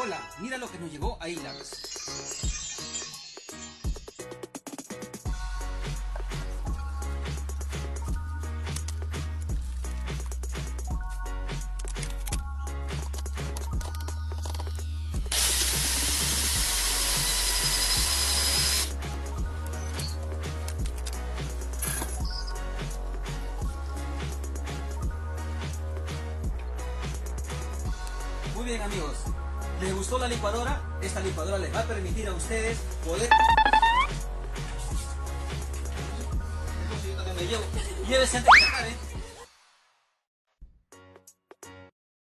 Hola, mira lo que nos llegó a Hilux. Muy bien amigos, ¿les gustó la licuadora? Esta licuadora les va a permitir a ustedes poder... Llévese antes que se acabe.